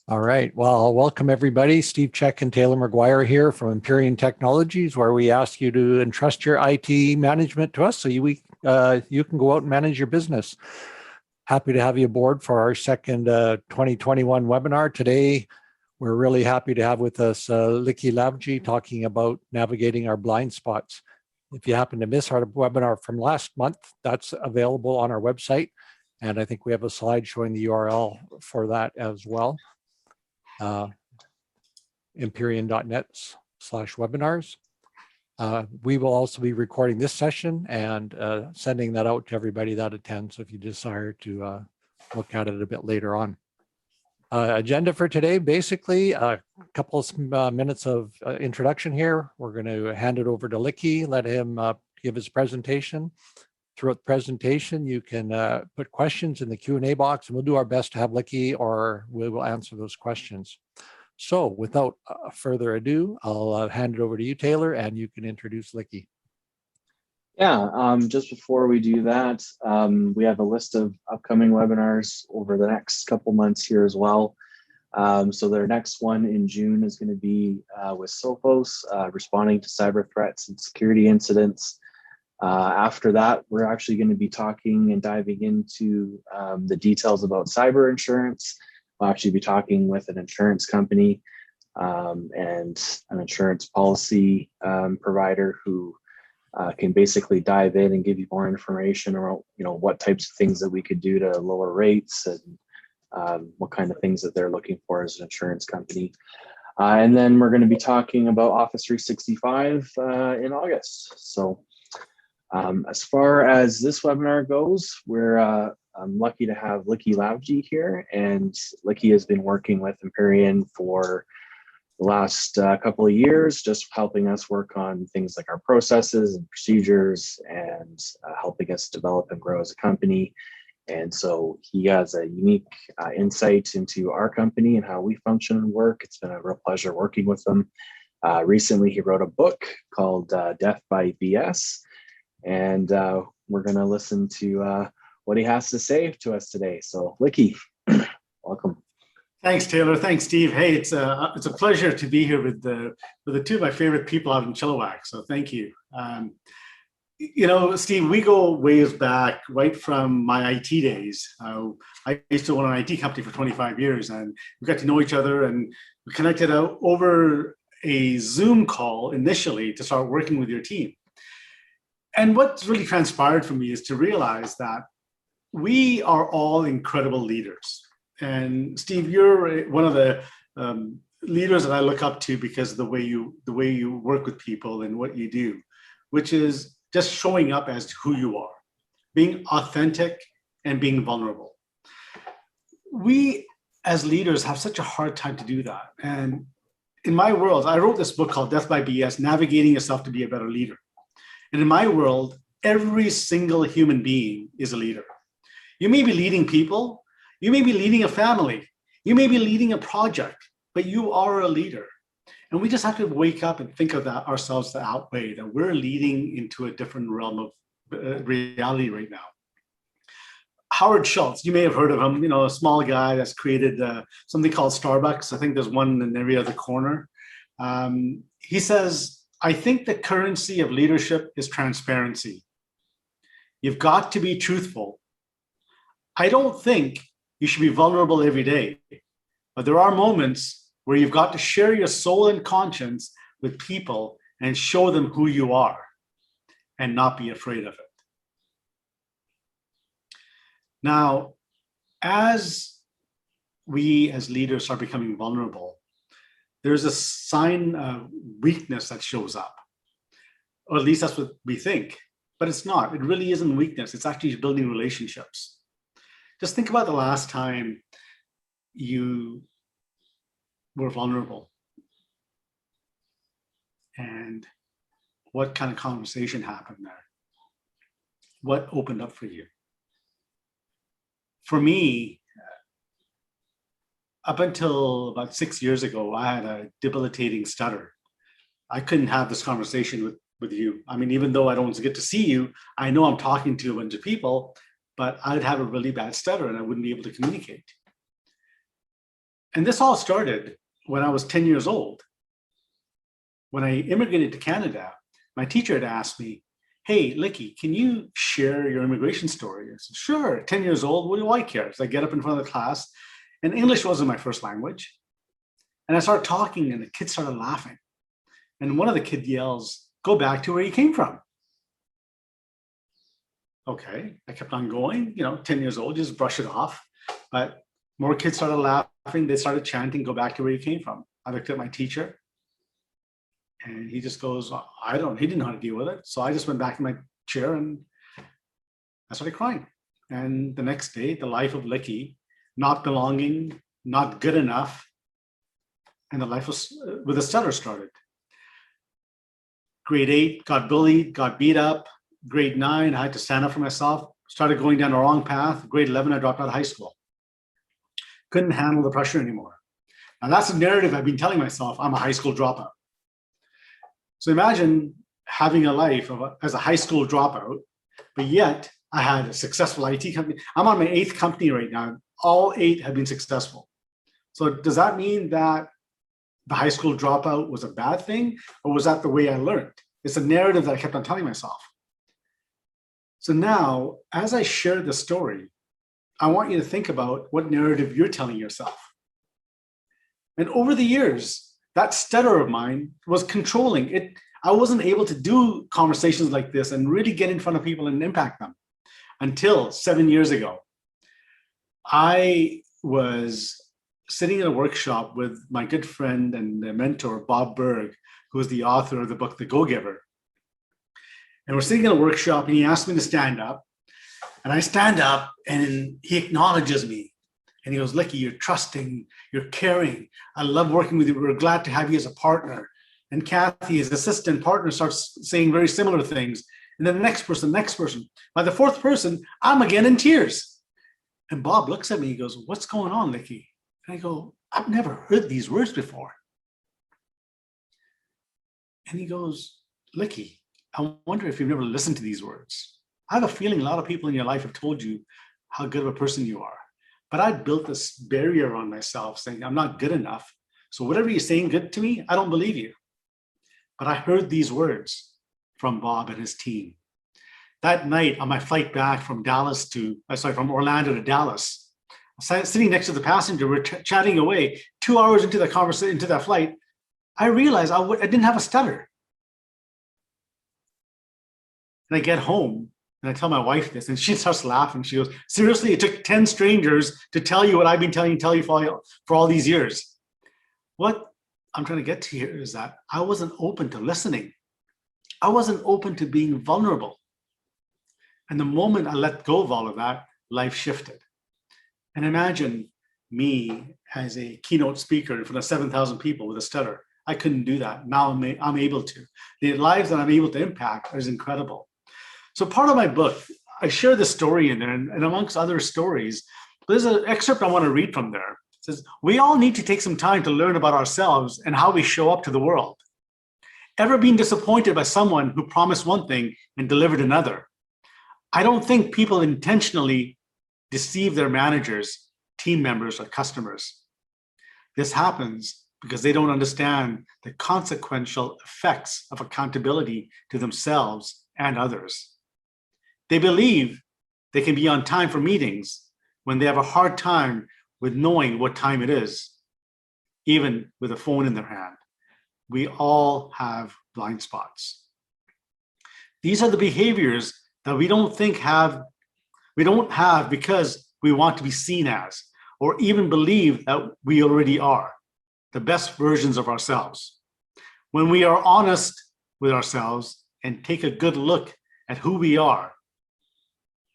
All right. Well, welcome everybody. Steve Check and Taylor McGuire here from Empyrean Technologies, where we ask you to entrust your IT management to us so you can go out and manage your business. Happy to have you aboard for our second 2021 webinar. Today, we're really happy to have with us Likky Lavji talking about navigating our blind spots. If you happen to miss our webinar from last month, that's available on our website. And I think we have a slide showing the URL for that as well. Empyrean.net/webinars. We will also be recording this session and sending that out to everybody that attends if you desire to look at it a bit later on. Agenda for today, basically a couple of minutes of introduction here. We're going to hand it over to Likky, let him give his presentation. Throughout the presentation, you can put questions in the Q&A box, and we'll do our best to have Likky, or we will answer those questions. So without further ado, I'll hand it over to you, Taylor, and you can introduce Likky. Yeah, just before we do that, we have a list of upcoming webinars over the next couple months here as well. So their next one in June is going to be with Sophos, responding to cyber threats and security incidents. After that, we're actually going to be talking and diving into the details about cyber insurance. We'll actually be talking with an insurance company and an insurance policy provider who can basically dive in and give you more information around, what types of things that we could do to lower rates and what kind of things that they're looking for as an insurance company. And then we're going to be talking about Office 365 in August. So as far as this webinar goes, I'm lucky to have Likky Lavji here, and Likky has been working with Empyrean for the last couple of years, just helping us work on things like our processes and procedures and helping us develop and grow as a company. And so he has a unique insight into our company and how we function and work. It's been a real pleasure working with him. Recently, he wrote a book called Death by BS. And we're going to listen to what he has to say to us today. So, Likky, welcome. Thanks, Taylor. Thanks, Steve. Hey, it's a pleasure to be here with the two of my favorite people out in Chilliwack. So, thank you. Steve, we go ways back, right from my IT days. I used to run an IT company for 25 years, and we got to know each other, and we connected out over a Zoom call initially to start working with your team. And what's really transpired for me is to realize that we are all incredible leaders. And Steve, you're one of the leaders that I look up to because of the way you work with people and what you do, which is just showing up as who you are, being authentic and being vulnerable. We as leaders have such a hard time to do that. And in my world, I wrote this book called Death by BS, Navigating Yourself to be a Better Leader. And in my world, every single human being is a leader. You may be leading people, you may be leading a family, you may be leading a project, but you are a leader. And we just have to wake up and think of that ourselves that way, that we're leading into a different realm of reality right now. Howard Schultz, you may have heard of him, a small guy that's created something called Starbucks. I think there's one in every other corner. He says, I think the currency of leadership is transparency. You've got to be truthful. I don't think you should be vulnerable every day, but there are moments where you've got to share your soul and conscience with people and show them who you are and not be afraid of it. Now, as we as leaders are becoming vulnerable, there's a sign of weakness that shows up, or at least that's what we think, but it's not. It really isn't weakness. It's actually building relationships. Just think about the last time you were vulnerable and what kind of conversation happened there. What opened up for you? For me, up until about 6 years ago, I had a debilitating stutter. I couldn't have this conversation with you. I mean, even though I don't get to see you, I know I'm talking to a bunch of people, but I'd have a really bad stutter and I wouldn't be able to communicate. And this all started when I was 10 years old. When I immigrated to Canada, my teacher had asked me, hey, Likky, can you share your immigration story? I said, sure, 10 years old, what do I care? So I get up in front of the class, and English wasn't my first language. And I started talking, and the kids started laughing. And one of the kids yells, go back to where you came from. Okay, I kept on going, 10 years old, just brush it off. But more kids started laughing. They started chanting, go back to where you came from. I looked at my teacher, and he just goes, he didn't know how to deal with it. So I just went back in my chair and I started crying. And the next day, the life of Likky, not belonging, not good enough, and the life was with a stutter started. Grade 8, got bullied, got beat up. Grade 9, I had to stand up for myself, started going down the wrong path. Grade 11, I dropped out of high school. Couldn't handle the pressure anymore. Now that's the narrative I've been telling myself, I'm a high school dropout. So imagine having a life as a high school dropout, but yet I had a successful IT company. I'm on my 8th company right now. All 8 have been successful. So does that mean that the high school dropout was a bad thing, or was that the way I learned? It's a narrative that I kept on telling myself. So now, as I share the story, I want you to think about what narrative you're telling yourself. And over the years, that stutter of mine was controlling it. I wasn't able to do conversations like this and really get in front of people and impact them until 7 years ago. I was sitting in a workshop with my good friend and mentor, Bob Berg, who is the author of the book, The Go-Giver. And we're sitting in a workshop and he asked me to stand up. And I stand up and he acknowledges me. And he goes, Likky, you're trusting, you're caring. I love working with you. We're glad to have you as a partner. And Kathy, his assistant partner, starts saying very similar things. And then the next person. By the 4th person, I'm again in tears. And Bob looks at me, he goes, what's going on, Likky? And I go, I've never heard these words before. And he goes, Likky, I wonder if you've never listened to these words. I have a feeling a lot of people in your life have told you how good of a person you are. But I built this barrier on myself saying, I'm not good enough. So whatever you're saying good to me, I don't believe you. But I heard these words from Bob and his team. That night on my flight back from from Orlando to Dallas, sitting next to the passenger, we're chatting away. 2 hours into the conversation, into that flight, I realized I didn't have a stutter. And I get home and I tell my wife this, and she starts laughing. She goes, seriously, it took 10 strangers to tell you what I've been telling you for all these years. What I'm trying to get to here is that I wasn't open to listening. I wasn't open to being vulnerable. And the moment I let go of all of that, life shifted. And imagine me as a keynote speaker in front of 7,000 people with a stutter. I couldn't do that. Now I'm able to. The lives that I'm able to impact is incredible. So part of my book, I share the story in there, and amongst other stories, there's an excerpt I want to read from there. It says, we all need to take some time to learn about ourselves and how we show up to the world. Ever been disappointed by someone who promised one thing and delivered another? I don't think people intentionally deceive their managers, team members, or customers. This happens because they don't understand the consequential effects of accountability to themselves and others. They believe they can be on time for meetings when they have a hard time with knowing what time it is, even with a phone in their hand. We all have blind spots. These are the behaviors that we don't have because we want to be seen as, or even believe that we already are the best versions of ourselves. When we are honest with ourselves and take a good look at who we are,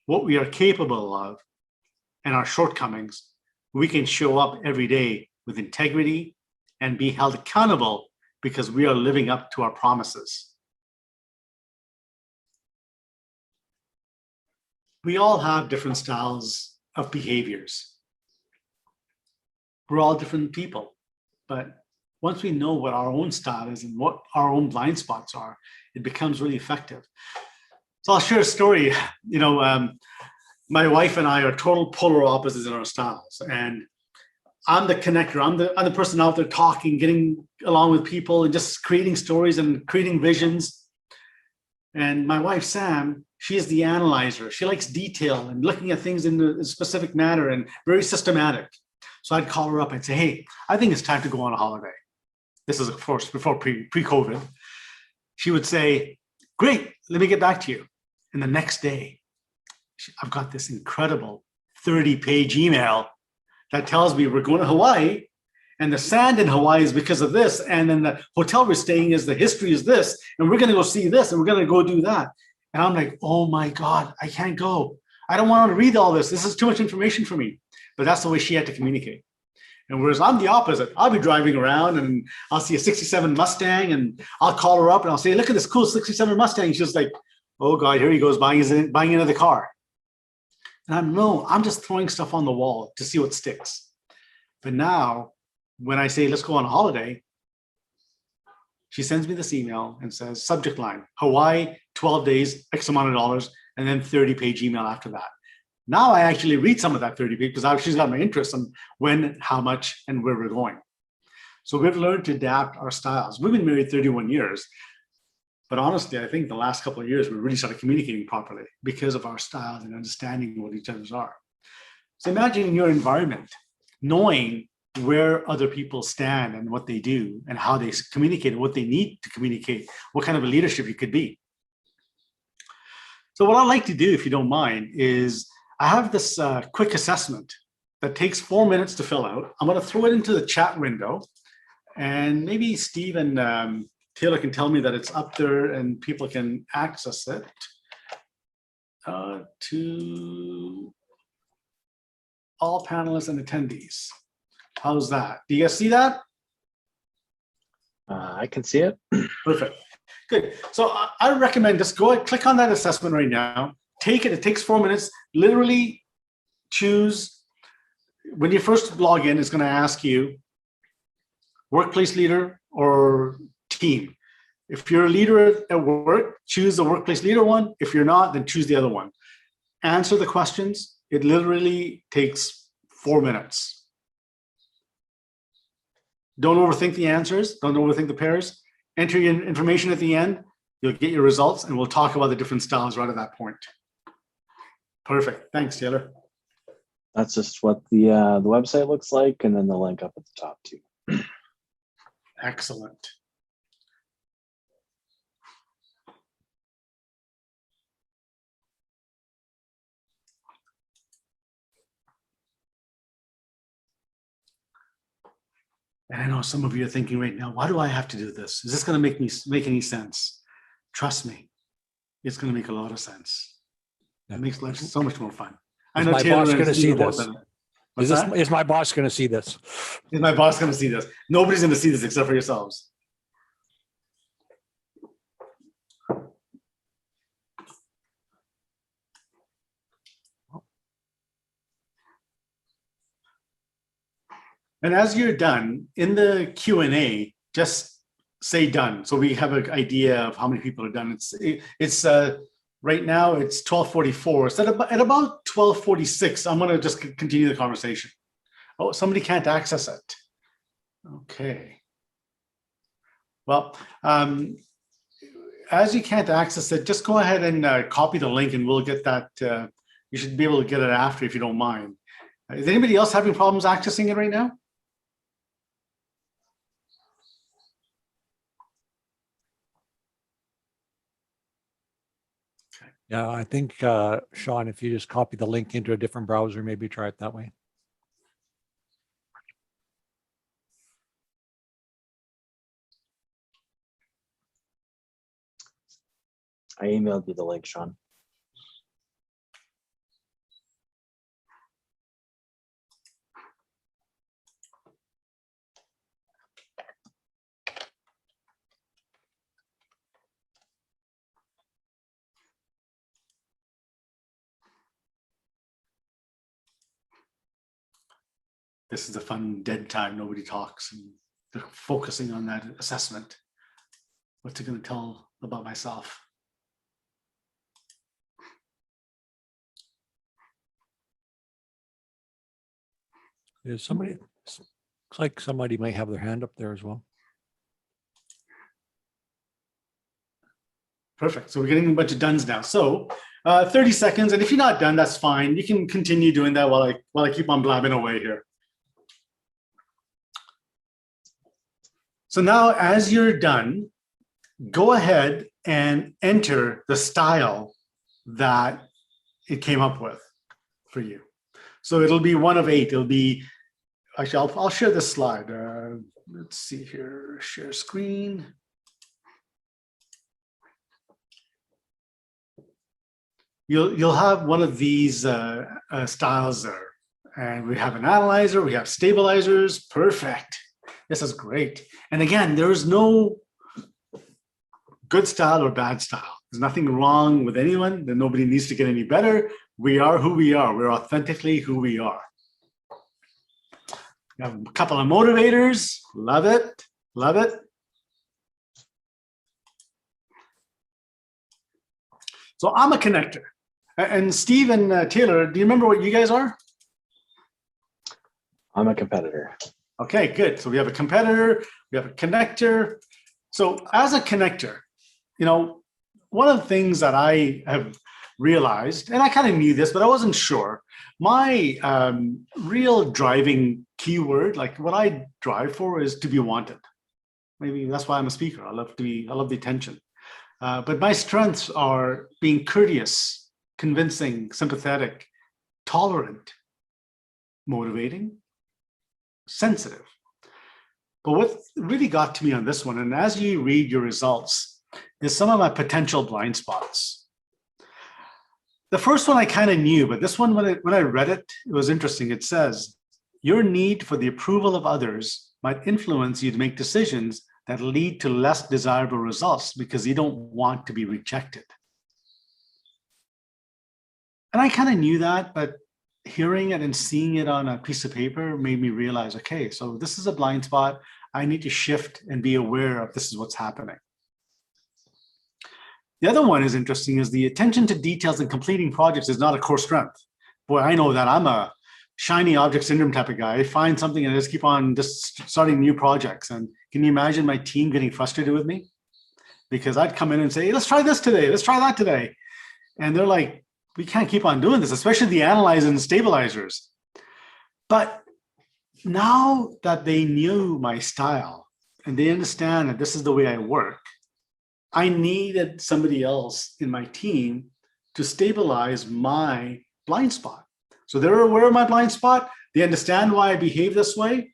what we are capable of, and our shortcomings, we can show up every day with integrity and be held accountable because we are living up to our promises. We all have different styles of behaviors. We're all different people, but once we know what our own style is and what our own blind spots are, it becomes really effective. So I'll share a story. My wife and I are total polar opposites in our styles. And I'm the connector. I'm the person out there talking, getting along with people, and just creating stories and creating visions. And my wife, Sam, she is the analyzer. She likes detail and looking at things in a specific manner and very systematic. So I'd call her up and say, hey, I think it's time to go on a holiday. This is, of course, before pre-COVID. She would say, great, let me get back to you. And the next day, I've got this incredible 30-page email that tells me we're going to Hawaii, and the sand in Hawaii is because of this, and then the hotel we're staying is the history is this, and we're going to go see this, and we're going to go do that. And I'm like, oh my God, I can't go. I don't want to read all this. This is too much information for me. But that's the way she had to communicate. And whereas I'm the opposite, I'll be driving around and I'll see a 67 Mustang and I'll call her up and I'll say, look at this cool 67 Mustang. She's like, oh God, here he goes buying another car. And I'm just throwing stuff on the wall to see what sticks. But now when I say, let's go on a holiday, she sends me this email and says, subject line, Hawaii, 12 days, X amount of dollars, and then 30-page email after that. Now I actually read some of that 30-page because she's got my interest on when, how much, and where we're going. So we've learned to adapt our styles. We've been married 31 years. But honestly, I think the last couple of years, we really started communicating properly because of our styles and understanding what each other's are. So imagine in your environment, knowing where other people stand and what they do and how they communicate and what they need to communicate, what kind of a leadership you could be. So what I'd like to do, if you don't mind, is I have this quick assessment that takes 4 minutes to fill out. I'm going to throw it into the chat window, and maybe Steve and Taylor can tell me that it's up there and people can access it to all panelists and attendees. How's that? Do you guys see that? I can see it. Perfect. Good. So I recommend just go ahead, click on that assessment right now. Take it. It takes 4 minutes. Literally choose. When you first log in, it's going to ask you workplace leader or team. If you're a leader at work, choose the workplace leader one. If you're not, then choose the other one. Answer the questions. It literally takes 4 minutes. Don't overthink the answers. Don't overthink the pairs. Enter your information at the end. You'll get your results, and we'll talk about the different styles right at that point. Perfect. Thanks, Taylor. That's just what the website looks like, and then the link up at the top too. Excellent. And I know some of you are thinking right now, why do I have to do this? Is this going to make any sense? Trust me, it's going to make a lot of sense. It makes life so much more fun. Is my boss going to see this? Is Is my boss going to see this? Is my boss going to see this? Nobody's going to see this except for yourselves. And as you're done, in the Q&A, just say done. So we have an idea of how many people are done. It's right now it's 12:44. So at about 12:46, I'm going to just continue the conversation. Oh, somebody can't access it. Okay. Well, as you can't access it, just go ahead and copy the link, and we'll get that. You should be able to get it after if you don't mind. Is anybody else having problems accessing it right now? Yeah, I think, Sean, if you just copy the link into a different browser, maybe try it that way. I emailed you the link, Sean. This is a fun dead time. Nobody talks, and they're focusing on that assessment. What's it going to tell about myself? Is somebody Looks like somebody might have their hand up there as well. Perfect. So we're getting a bunch of dones now. So 30 seconds. And if you're not done, that's fine. You can continue doing that while I keep on blabbing away here. So now as you're done, go ahead and enter the style that it came up with for you. So it'll be one of 8. It'll be, actually, I'll share this slide. Let's see here, share screen. You'll have one of these styles there. And we have an analyzer, we have stabilizers, perfect. This is great. And again, there's no good style or bad style. There's nothing wrong with anyone, that nobody needs to get any better. We are who we are. We're authentically who we are. We have a couple of motivators. Love it. Love it. So I'm a connector. And Steve and Taylor, do you remember what you guys are? I'm a competitor. Okay, good. So we have a competitor, we have a connector. So as a connector, you know, one of the things that I have realized, and I kind of knew this, but I wasn't sure, my real driving keyword, like what I drive for, is to be wanted. Maybe that's why I'm a speaker. I love the attention. But my strengths are being courteous, convincing, sympathetic, tolerant, motivating, sensitive. But what really got to me on this one, and as you read your results, is some of my potential blind spots. The first one I kind of knew, but this one, when I read it, it was interesting. It says, your need for the approval of others might influence you to make decisions that lead to less desirable results because you don't want to be rejected. And I kind of knew that, but hearing it and seeing it on a piece of paper made me realize, okay, so this is a blind spot. I need to shift and be aware of this is what's happening. The other one is interesting, is the attention to details and completing projects is not a core strength. Boy, I know that. I'm a shiny object syndrome type of guy. I find something and I just keep on just starting new projects. And can you imagine my team getting frustrated with me? Because I'd come in and say, hey, let's try this today. Let's try that today. And they're like, we can't keep on doing this, especially the analyzers and stabilizers. But now that they knew my style and they understand that this is the way I work, I needed somebody else in my team to stabilize my blind spot. So they're aware of my blind spot. They understand why I behave this way.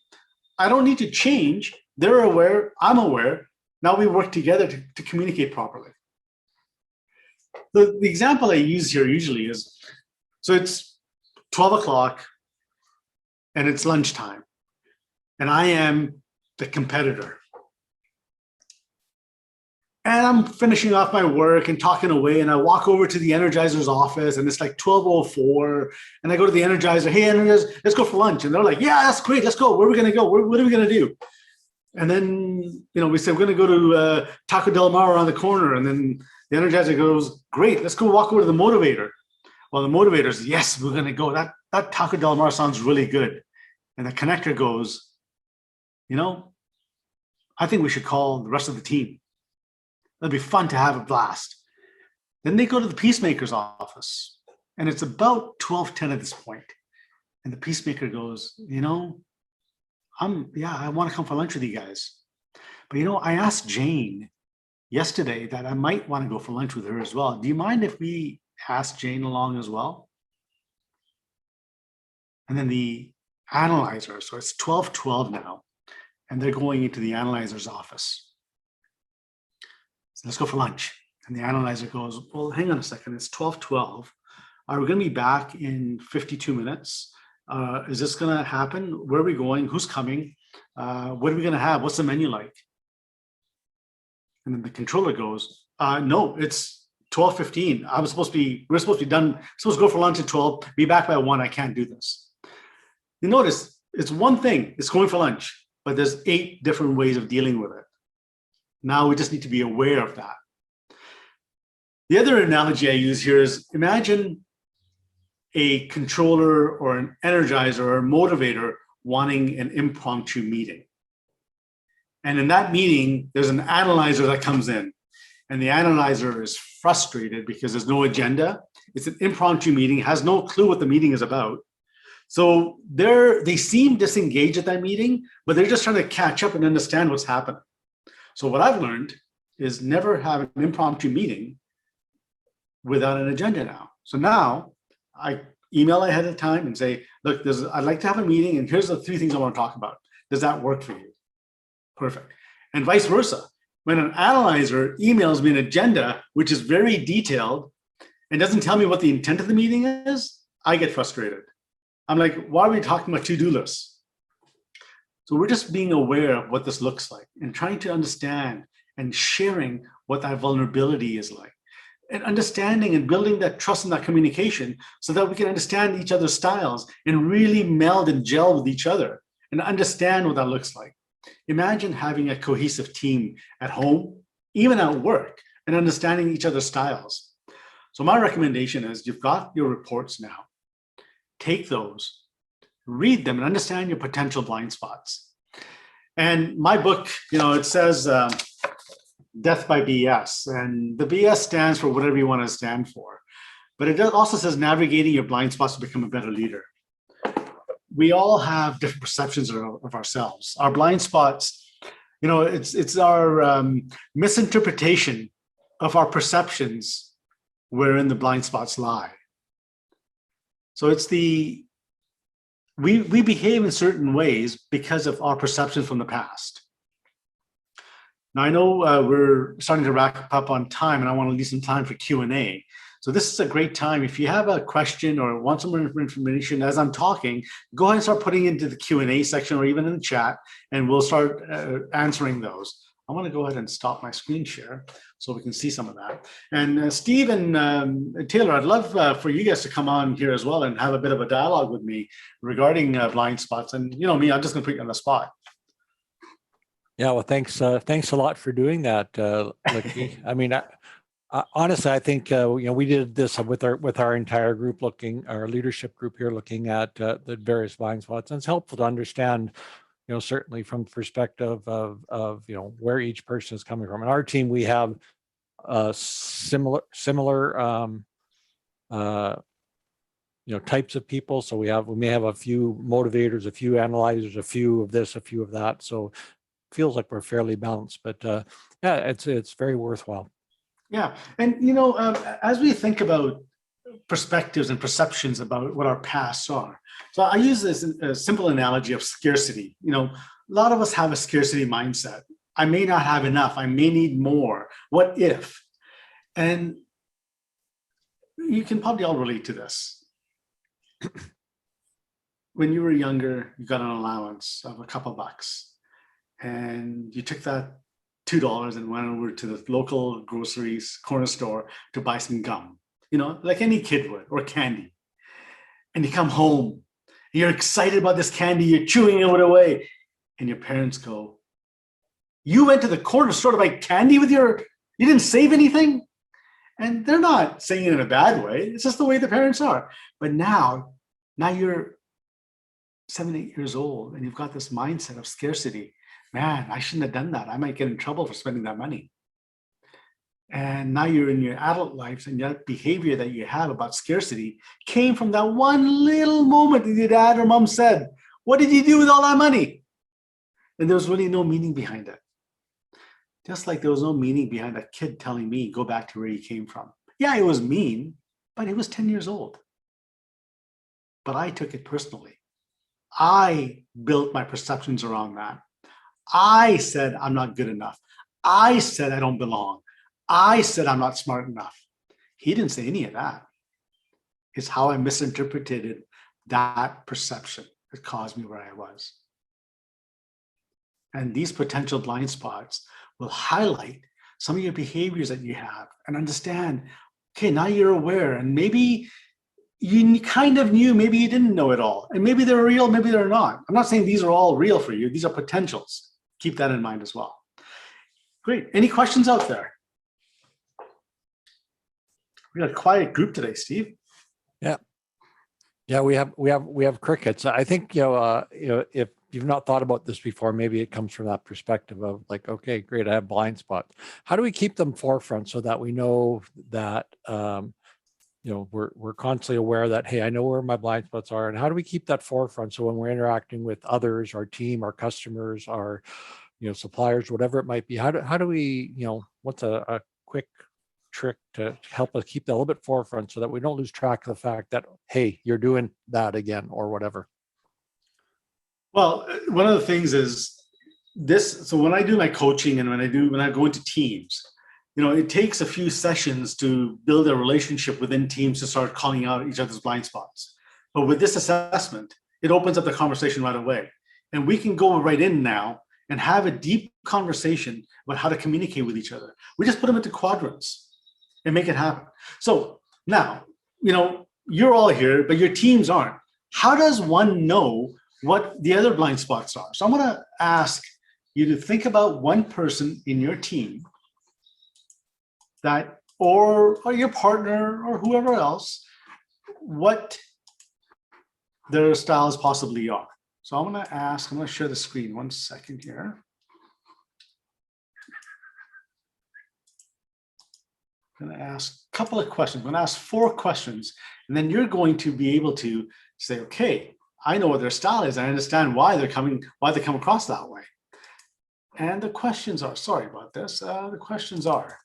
I don't need to change. They're aware. I'm aware. Now we work together to communicate properly. The example I use here usually is, so it's 12 o'clock and it's lunchtime and I am the competitor. And I'm finishing off my work and talking away, and I walk over to the Energizer's office and it's like 12:04 and I go to the Energizer, hey Energizer, let's go for lunch. And they're like, yeah, that's great, let's go. Where are we gonna go? What are we gonna do? And then, you know, we said, we're gonna go to Taco Del Mar around the corner. And then the Energizer goes, great, let's go walk over to the Motivator. Well, the Motivator says, yes, we're gonna go. That Taco Del Mar sounds really good. And the connector goes, you know, I think we should call the rest of the team. It'll be fun to have a blast. Then they go to the Peacemaker's office and it's about 12:10 at this point. And the Peacemaker goes, you know, I want to come for lunch with you guys. But you know, I asked Jane yesterday that I might want to go for lunch with her as well. Do you mind if we ask Jane along as well? And then the analyzer, so it's 12:12 now, and they're going into the analyzer's office. So let's go for lunch. And the analyzer goes, well, hang on a second, it's 12:12. Are we going to be back in 52 minutes? Is this going to happen? Where are we going? Who's coming? What are we going to have? What's the menu like? And then the controller goes, no, it's 12:15. We're supposed to be done. Supposed to go for lunch at 12, be back by 1. I can't do this. You notice it's one thing, it's going for lunch, but there's 8 different ways of dealing with it. Now we just need to be aware of that. The other analogy I use here is, imagine a controller or an energizer or a motivator wanting an impromptu meeting. And in that meeting, there's an analyzer that comes in, and the analyzer is frustrated because there's no agenda. It's an impromptu meeting, has no clue what the meeting is about. So they seem disengaged at that meeting, but they're just trying to catch up and understand what's happening. So what I've learned is never have an impromptu meeting without an agenda now. So now I email ahead of time and say, look, I'd like to have a meeting, and here's the 3 things I want to talk about. Does that work for you? Perfect. And vice versa. When an analyzer emails me an agenda, which is very detailed and doesn't tell me what the intent of the meeting is, I get frustrated. I'm like, why are we talking about to-do lists? So we're just being aware of what this looks like and trying to understand and sharing what that vulnerability is like, and understanding and building that trust and that communication so that we can understand each other's styles and really meld and gel with each other and understand what that looks like. Imagine having a cohesive team at home, even at work, and understanding each other's styles. So my recommendation is, you've got your reports now. Take those, read them, and understand your potential blind spots. And my book, it says death by BS, and the BS stands for whatever you want to stand for. But it also says navigating your blind spots to become a better leader. We all have different perceptions of ourselves. Our blind spots, it's our misinterpretation of our perceptions wherein the blind spots lie. So it's we behave in certain ways because of our perceptions from the past. Now, I know we're starting to wrap up on time, and I want to leave some time for Q&A. So this is a great time. If you have a question or want some more information as I'm talking, go ahead and start putting into the Q&A section or even in the chat, and we'll start answering those. I want to go ahead and stop my screen share so we can see some of that. And Steve and Taylor, I'd love for you guys to come on here as well and have a bit of a dialogue with me regarding blind spots. And me, I'm just going to put you on the spot. Yeah, well, thanks a lot for doing that, Likky. I mean, honestly, I think we did this with our entire group, our leadership group here, looking at the various blind spots, and it's helpful to understand, certainly from the perspective of where each person is coming from. In our team, we have similar types of people. So we may have a few motivators, a few analyzers, a few of this, a few of that. So it feels like we're fairly balanced, but yeah, it's very worthwhile. Yeah. And, as we think about perspectives and perceptions about what our pasts are, so I use this a simple analogy of scarcity. A lot of us have a scarcity mindset. I may not have enough. I may need more. What if? And you can probably all relate to this. When you were younger, you got an allowance of a couple bucks, and you took that $2 and went over to the local groceries corner store to buy some gum, like any kid would, or candy. And you come home, and you're excited about this candy, you're chewing it away, and your parents go, "You went to the corner store to buy candy you didn't save anything?" And they're not saying it in a bad way. It's just the way the parents are. But now you're 7, 8 years old, and you've got this mindset of scarcity. Man, I shouldn't have done that. I might get in trouble for spending that money. And now you're in your adult lives, and that behavior that you have about scarcity came from that one little moment that your dad or mom said, "What did you do with all that money?" And there was really no meaning behind it. Just like there was no meaning behind a kid telling me, "Go back to where you came from." Yeah, it was mean, but it was 10 years old. But I took it personally. I built my perceptions around that. I said I'm not good enough. I said I don't belong. I said I'm not smart enough. He didn't say any of that. It's how I misinterpreted that perception that caused me where I was. And these potential blind spots will highlight some of your behaviors that you have and understand, okay, now you're aware, and maybe you kind of knew, maybe you didn't know it all. And maybe they're real, maybe they're not. I'm not saying these are all real for you. These are potentials. Keep that in mind as well. Great. Any questions out there? We got a quiet group today, Steve. Yeah. Yeah, we have crickets. I think, if you've not thought about this before, maybe it comes from that perspective of like, okay, great, I have blind spots. How do we keep them forefront so that we know that, we're constantly aware that, hey, I know where my blind spots are, and how do we keep that forefront so when we're interacting with others, our team, our customers, our, suppliers, whatever it might be, how do we, what's a quick trick to help us keep that a little bit forefront so that we don't lose track of the fact that, hey, you're doing that again or whatever. Well, one of the things is this. So when I do my coaching and when I go into teams, it takes a few sessions to build a relationship within teams to start calling out each other's blind spots. But with this assessment, it opens up the conversation right away. And we can go right in now and have a deep conversation about how to communicate with each other. We just put them into quadrants and make it happen. So now, you're all here, but your teams aren't. How does one know what the other blind spots are? So I'm going to ask you to think about one person in your team that, or your partner or whoever else, what their styles possibly are. So I'm going to share the screen 1 second here. I'm going to ask a couple of questions. I'm going to ask 4 questions, and then you're going to be able to say, okay, I know what their style is. I understand why they come across that way. And the questions are, sorry about this. The questions are,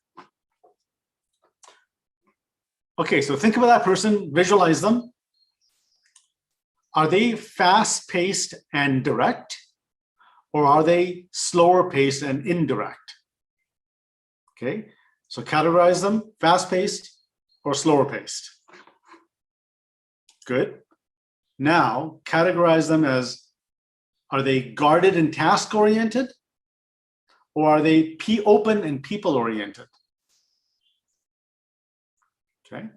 okay, so think about that person, visualize them. Are they fast-paced and direct, or are they slower-paced and indirect? Okay, so categorize them, fast-paced or slower-paced. Good. Now, categorize them as, are they guarded and task-oriented, or are they open and people-oriented? Okay,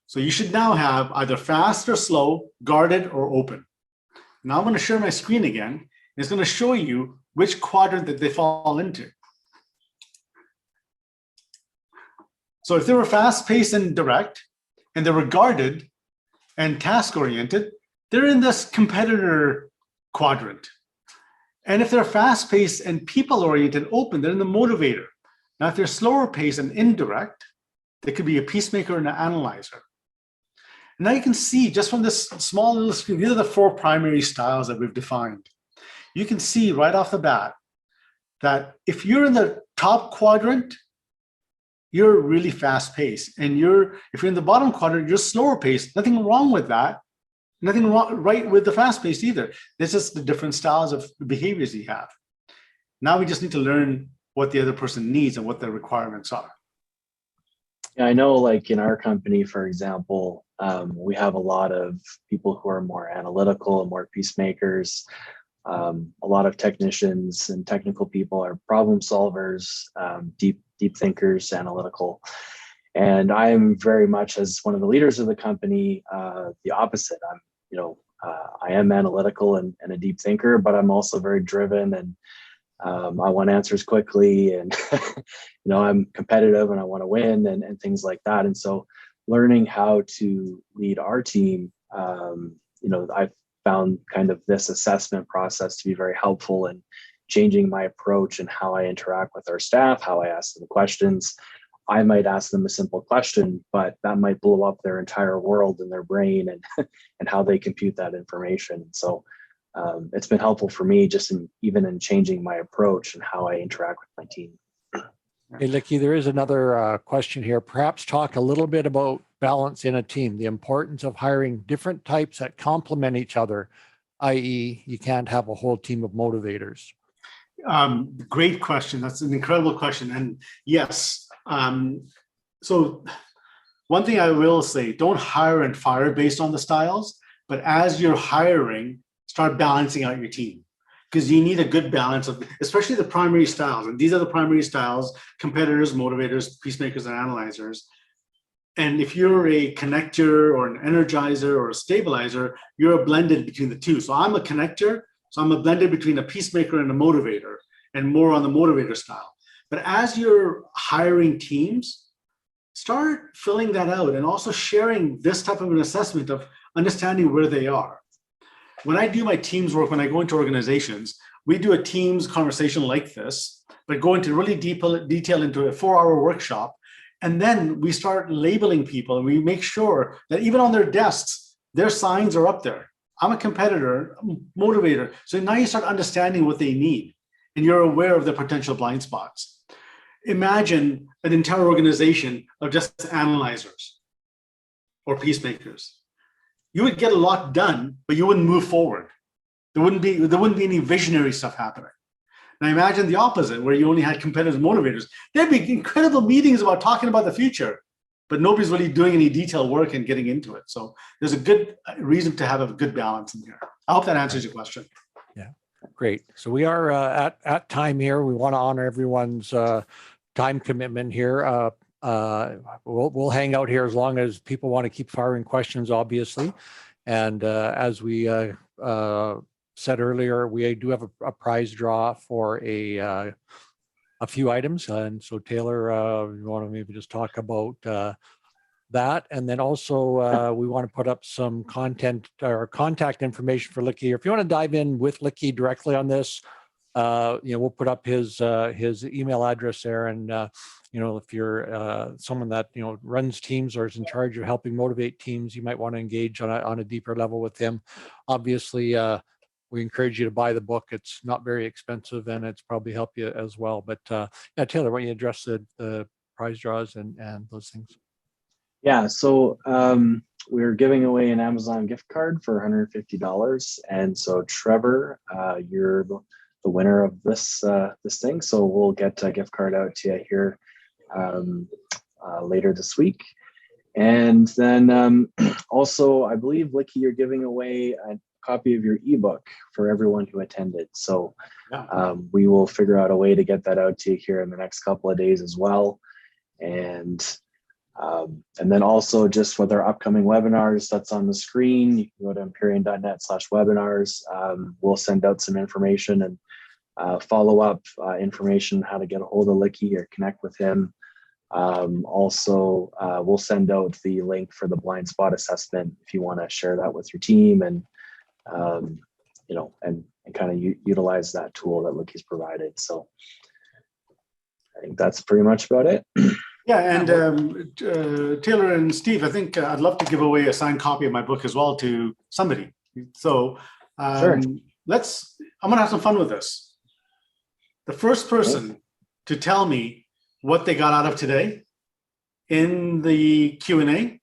so you should now have either fast or slow, guarded or open. Now I'm going to share my screen again. It's going to show you which quadrant that they fall into. So if they were fast-paced and direct, and they were guarded and task-oriented, they're in this competitor quadrant. And if they're fast-paced and people-oriented, open, they're in the motivator. Now, if they're slower-paced and indirect, they could be a peacemaker and an analyzer. And now you can see just from this small little screen, these are the 4 primary styles that we've defined. You can see right off the bat that if you're in the top quadrant, you're really fast-paced. And if you're in the bottom quadrant, you're slower-paced. Nothing wrong with that. Nothing wrong, right with the fast-paced either. This is the different styles of behaviors you have. Now we just need to learn what the other person needs and what their requirements are. Yeah, I know, like in our company, for example, we have a lot of people who are more analytical and more peacemakers. A lot of technicians and technical people are problem solvers, deep thinkers, analytical. And I'm very much, as one of the leaders of the company, the opposite. I am analytical and a deep thinker, but I'm also very driven, and I want answers quickly, and I'm competitive and I want to win, and things like that. And so learning how to lead our team, I've found kind of this assessment process to be very helpful in changing my approach and how I interact with our staff, how I ask them questions. I might ask them a simple question, but that might blow up their entire world in their brain and how they compute that information. So it's been helpful for me just even in changing my approach and how I interact with my team. Hey, Likky, there is another question here. Perhaps talk a little bit about balance in a team, the importance of hiring different types that complement each other, i.e. you can't have a whole team of motivators. Great question. That's an incredible question. And yes, so one thing I will say, don't hire and fire based on the styles, but as you're hiring, start balancing out your team, because you need a good balance of, especially the primary styles. And these are the primary styles: competitors, motivators, peacemakers, and analyzers. And if you're a connector or an energizer or a stabilizer, you're a blended between the two. So I'm a connector, so I'm a blended between a peacemaker and a motivator, and more on the motivator style. But as you're hiring teams, start filling that out and also sharing this type of an assessment of, understanding where they are. When I do my teams work, when I go into organizations, we do a teams conversation like this, but go into really deep detail into a 4-hour workshop. And then we start labeling people, and we make sure that even on their desks, their signs are up there. I'm a competitor, motivator. So now you start understanding what they need, and you're aware of the potential blind spots. Imagine an entire organization of just analyzers or peacemakers. You would get a lot done, but you wouldn't move forward. There wouldn't be any visionary stuff happening. Now imagine the opposite, where you only had competitive motivators. There'd be incredible meetings about talking about the future, but nobody's really doing any detailed work and getting into it. So there's a good reason to have a good balance in here. I hope that answers your question. Yeah, great. So we are at time here. We want to honor everyone's time commitment here. We'll hang out here as long as people want to keep firing questions, obviously. And as we said earlier, we do have a prize draw for a few items. And so Taylor, you want to maybe just talk about that. And then also we want to put up some content or contact information for Likky. If you want to dive in with Likky directly on this, we'll put up his email address there. And, if you're someone that, runs teams or is in charge of helping motivate teams, you might want to engage on a deeper level with him. Obviously, we encourage you to buy the book. It's not very expensive, and it's probably help you as well. But yeah, Taylor, why don't you address the prize draws and those things? Yeah, so we're giving away an Amazon gift card for $150, and so Trevor, you're the winner of this thing. So we'll get a gift card out to you here later this week. And then also, I believe, Likky, you're giving away a copy of your ebook for everyone who attended. So we will figure out a way to get that out to you here in the next couple of days as well. And then also just with our upcoming webinars that's on the screen, you can go to empyrean.net/webinars. We'll send out some information and follow-up information, how to get a hold of Likky or connect with him. Also, we'll send out the link for the blind spot assessment if you want to share that with your team and kind of utilize that tool that Likky's provided. So I think that's pretty much about it. Yeah, and Taylor and Steve, I think I'd love to give away a signed copy of my book as well to somebody. So Sure. I'm gonna have some fun with this. The first person to tell me what they got out of today in the Q&A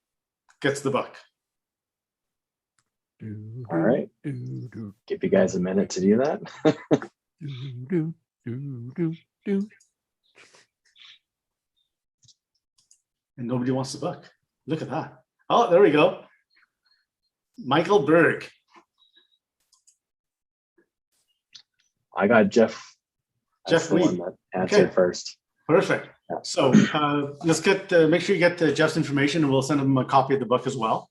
gets the book. All right. Give you guys a minute to do that. And nobody wants the book. Look at that. Oh, there we go. Michael Berg. I got Jeff. That's Jeff the Lee. one that answered Okay. first. Perfect. Yeah. So let's make sure you get Jeff's information, and we'll send him a copy of the book as well.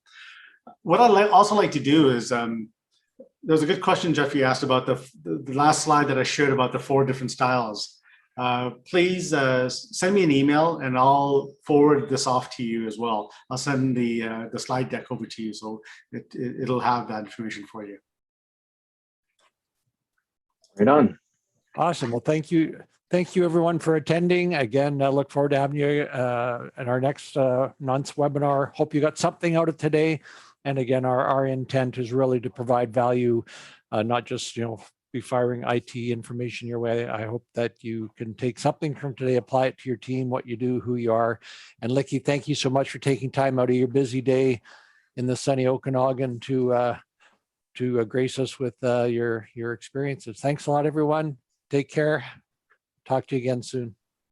What I'd also like to do is, there's a good question, Jeff, you asked about the last slide that I shared about the 4 different styles. Please send me an email, and I'll forward this off to you as well. I'll send the slide deck over to you, so it'll have that information for you. Right on. Awesome. Well, thank you. Thank you, everyone, for attending. Again, I look forward to having you in our next month's webinar. Hope you got something out of today. And again, our intent is really to provide value, not just be firing IT information your way. I hope that you can take something from today, apply it to your team, what you do, who you are. And Likky, thank you so much for taking time out of your busy day in the sunny Okanagan to grace us with your experiences. Thanks a lot, everyone. Take care. Talk to you again soon.